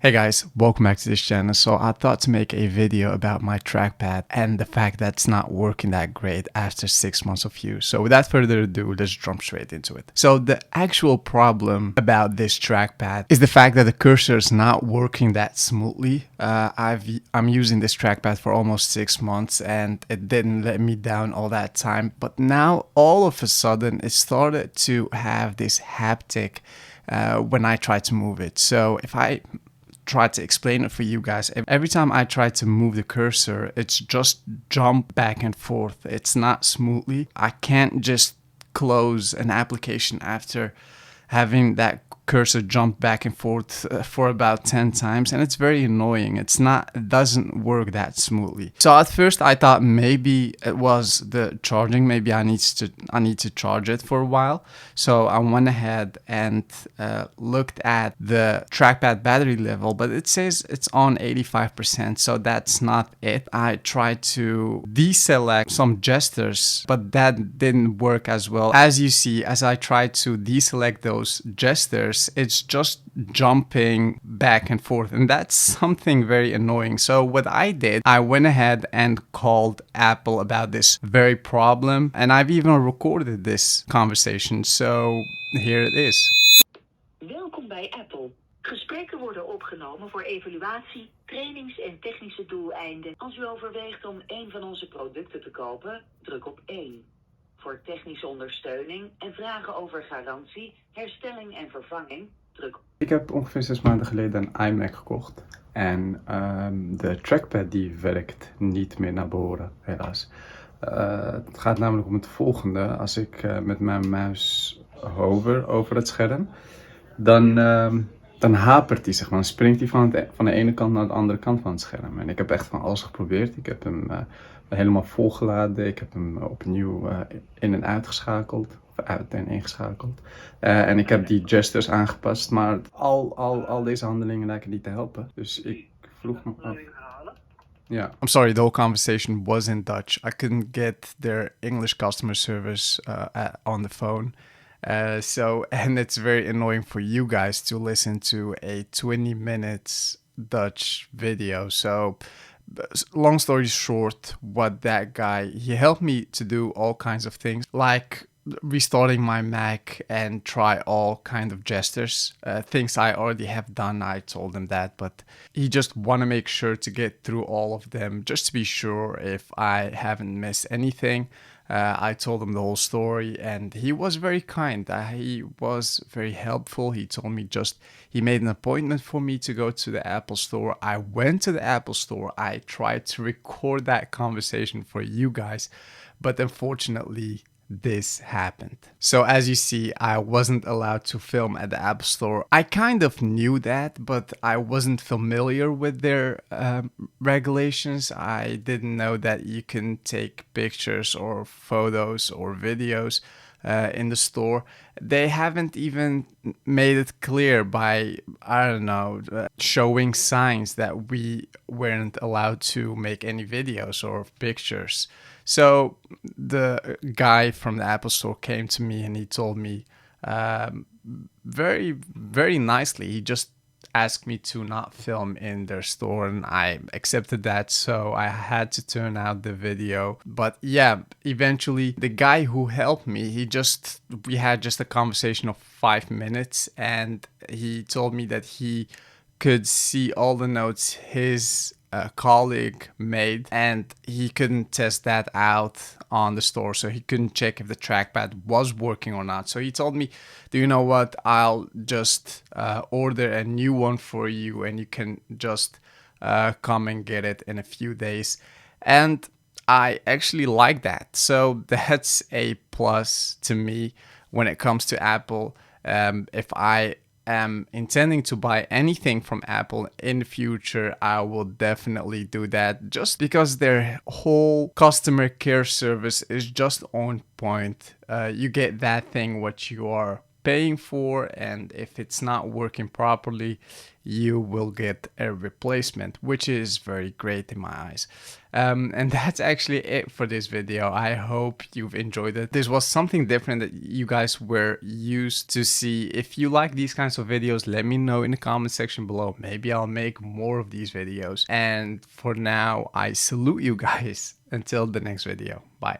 Hey guys, welcome back to this channel. So I thought to make a video about my trackpad and the fact that it's not working that great after 6 months of use. So without further ado, let's jump straight into it. So the actual problem about this trackpad is the fact that the cursor is not working that smoothly. I'm using this trackpad for almost 6 months and it didn't let me down all that time. But now all of a sudden it started to have this haptic when I try to move it. So if I try to explain it for you guys, every time I try to move the cursor, it's just jump back and forth. It's not smoothly. I can't just close an application after having that cursor jump back and forth for about 10 times, and it's very annoying. It doesn't work that smoothly. So at first I thought maybe it was the charging. Maybe I need to charge it for a while. So I went ahead and looked at the trackpad battery level, but it says it's on 85%, so that's not it. I tried to deselect some gestures, but that didn't work as well. As you see, as I tried to deselect those gestures, it's just jumping back and forth, and that's something very annoying. So what I did, I went ahead and called Apple about this very problem, and I've even recorded this conversation, so here it is. Welkom bij Apple. Gesprekken worden opgenomen voor evaluatie, trainings- en technische doeleinden. Als u overweegt om een van onze producten te kopen, druk op 1. Voor technische ondersteuning en vragen over garantie, herstelling en vervanging, druk op. Ik heb ongeveer 6 maanden geleden een iMac gekocht. En de trackpad die werkt niet meer naar behoren, helaas. Het gaat namelijk om het volgende. Als ik met mijn muis hover over het scherm, dan hapert hij, zeg maar. Dan springt hij van de ene kant naar de andere kant van het scherm. En ik heb echt van alles geprobeerd. Ik heb hem helemaal volgeladen. Ik heb hem opnieuw in en uitgeschakeld. Of uit en ingeschakeld. En ik heb die gestures aangepast. Maar al deze handelingen lijken niet te helpen. Dus ik vroeg me af. Yeah, I'm sorry, the whole conversation was in Dutch. I couldn't get their English customer service on the phone. And it's very annoying for you guys to listen to a 20 minutes Dutch video. So long story short, what that guy, he helped me to do all kinds of things, like restarting my Mac and try all kind of gestures, things I already have done. I told him that, but he just want to make sure to get through all of them just to be sure if I haven't missed anything. I told him the whole story, and he was very kind. He was very helpful. He told me he made an appointment for me to go to the Apple store. I went to the Apple store. I tried to record that conversation for you guys, but unfortunately, this happened. So as you see, I wasn't allowed to film at the Apple Store. I kind of knew that, but I wasn't familiar with their regulations. I didn't know that you can take pictures or photos or videos in the store. They haven't even made it clear by, I don't know, showing signs that we weren't allowed to make any videos or pictures. So the guy from the Apple Store came to me and he told me very, very nicely. He just asked me to not film in their store, and I accepted that, so I had to turn out the video. But yeah, eventually the guy who helped me, we had just a conversation of 5 minutes, and he told me that he could see all the notes his colleague made, and he couldn't test that out on the store, so he couldn't check if the trackpad was working or not. So he told me, do you know what, I'll just order a new one for you, and you can just come and get it in a few days. And I actually like that, so that's a plus to me when it comes to Apple. If I am intending to buy anything from Apple in the future, I will definitely do that, just because their whole customer care service is just on point. You get that thing what you are paying for, and if it's not working properly, you will get a replacement, which is very great in my eyes. And that's actually it for this video. I hope you've enjoyed it. This was something different that you guys were used to see. If you like these kinds of videos, let me know in the comment section below. Maybe I'll make more of these videos. And for now, I salute you guys. Until the next video. Bye.